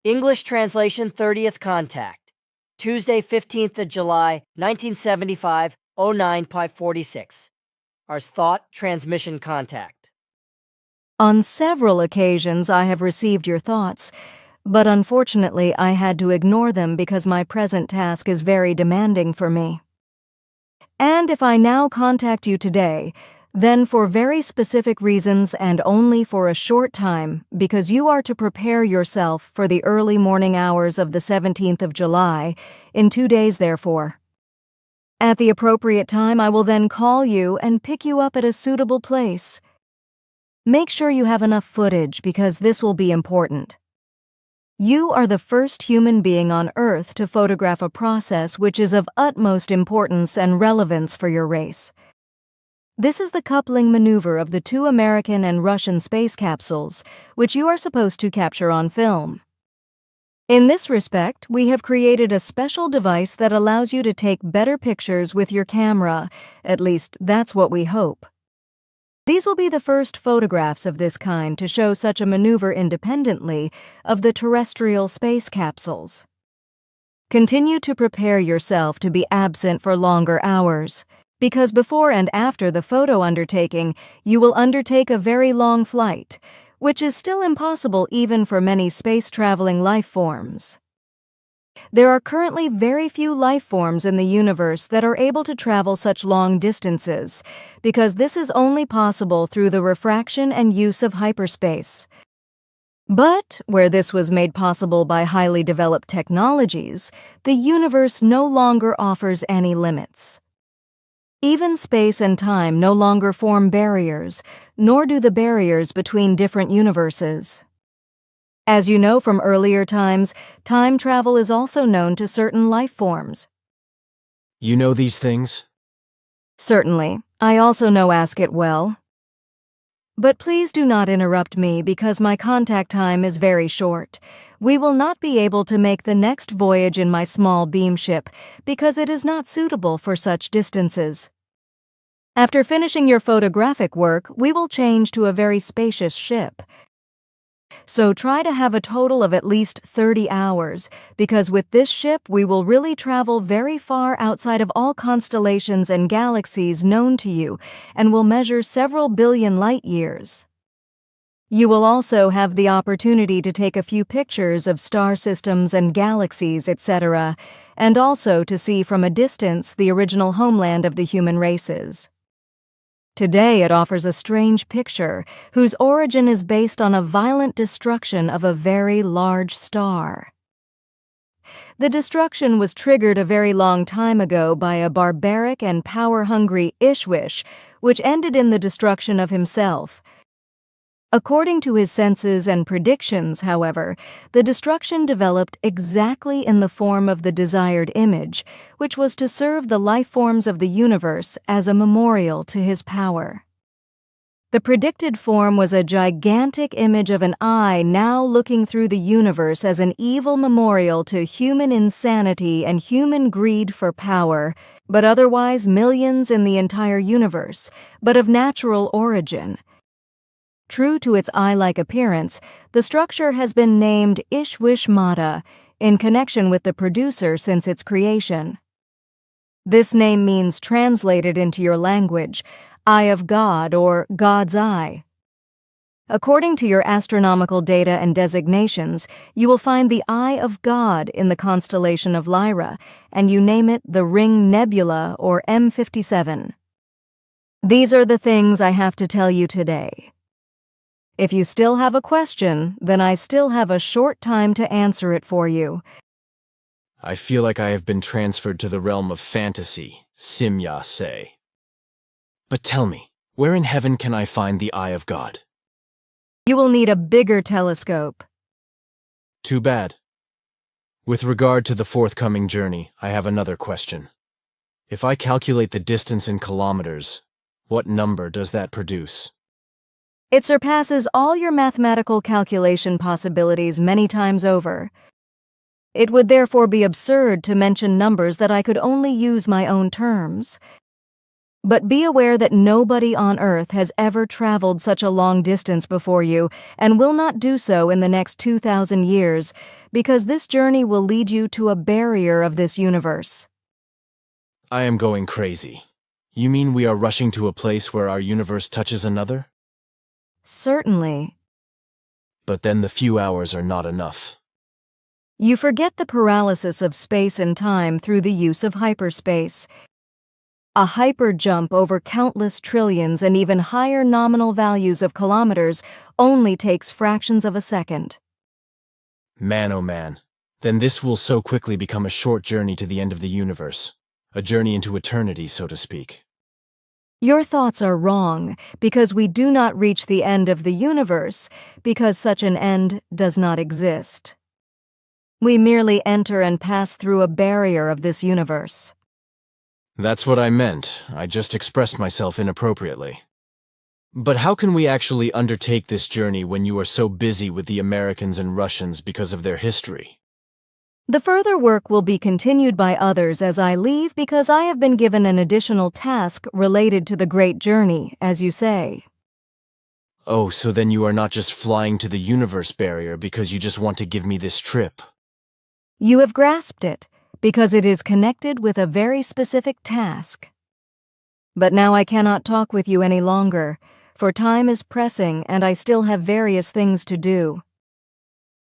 English translation 30th contact. Tuesday 15th of July, 1975, 09:46. Ars thought transmission contact. On several occasions I have received your thoughts, but unfortunately I had to ignore them because my present task is very demanding for me. And if I now contact you today, then for very specific reasons and only for a short time, because you are to prepare yourself for the early morning hours of the 17th of July, in 2 days therefore. At the appropriate time I will then call you and pick you up at a suitable place. Make sure you have enough footage because this will be important. You are the first human being on Earth to photograph a process which is of utmost importance and relevance for your race. This is the coupling maneuver of the 2 American and Russian space capsules, which you are supposed to capture on film. In this respect, we have created a special device that allows you to take better pictures with your camera, at least that's what we hope. These will be the first photographs of this kind to show such a maneuver independently of the terrestrial space capsules. Continue to prepare yourself to be absent for longer hours, because before and after the photo undertaking, you will undertake a very long flight, which is still impossible even for many space-traveling life forms. There are currently very few life forms in the universe that are able to travel such long distances, because this is only possible through the refraction and use of hyperspace. But where this was made possible by highly developed technologies, the universe no longer offers any limits. Even space and time no longer form barriers, nor do the barriers between different universes. As you know from earlier times, time travel is also known to certain life forms. You know these things? Certainly. I also know Ask It Well. But please do not interrupt me because my contact time is very short. We will not be able to make the next voyage in my small beam ship because it is not suitable for such distances. After finishing your photographic work, we will change to a very spacious ship. So try to have a total of at least 30 hours, because with this ship we will really travel very far outside of all constellations and galaxies known to you and will measure several billion light years. You will also have the opportunity to take a few pictures of star systems and galaxies, etc., and also to see from a distance the original homeland of the human races. Today it offers a strange picture whose origin is based on a violent destruction of a very large star. The destruction was triggered a very long time ago by a barbaric and power-hungry Ishwish, which ended in the destruction of himself. According to his senses and predictions, however, the destruction developed exactly in the form of the desired image, which was to serve the life forms of the universe as a memorial to his power. The predicted form was a gigantic image of an eye now looking through the universe as an evil memorial to human insanity and human greed for power, but otherwise millions in the entire universe, but of natural origin. True to its eye-like appearance, the structure has been named Ishwishmata in connection with the producer since its creation. This name means, translated into your language, Eye of God or God's Eye. According to your astronomical data and designations, you will find the Eye of God in the constellation of Lyra, and you name it the Ring Nebula or M57. These are the things I have to tell you today. If you still have a question, then I still have a short time to answer it for you. I feel like I have been transferred to the realm of fantasy, Simya say. But tell me, where in heaven can I find the Eye of God? You will need a bigger telescope. Too bad. With regard to the forthcoming journey, I have another question. If I calculate the distance in kilometers, what number does that produce? It surpasses all your mathematical calculation possibilities many times over. It would therefore be absurd to mention numbers that I could only use my own terms. But be aware that nobody on Earth has ever traveled such a long distance before you and will not do so in the next 2,000 years, because this journey will lead you to a barrier of this universe. I am going crazy. You mean we are rushing to a place where our universe touches another? Certainly. But then the few hours are not enough. You forget the paralysis of space and time through the use of hyperspace. A hyper jump over countless trillions and even higher nominal values of kilometers only takes fractions of a second. Man, oh man. Then this will so quickly become a short journey to the end of the universe. A journey into eternity, so to speak. Your thoughts are wrong, because we do not reach the end of the universe, because such an end does not exist. We merely enter and pass through a barrier of this universe. That's what I meant. I just expressed myself inappropriately. But how can we actually undertake this journey when you are so busy with the Americans and Russians because of their history? The further work will be continued by others as I leave because I have been given an additional task related to the great journey, as you say. Oh, so then you are not just flying to the universe barrier because you just want to give me this trip. You have grasped it, because it is connected with a very specific task. But now I cannot talk with you any longer, for time is pressing and I still have various things to do.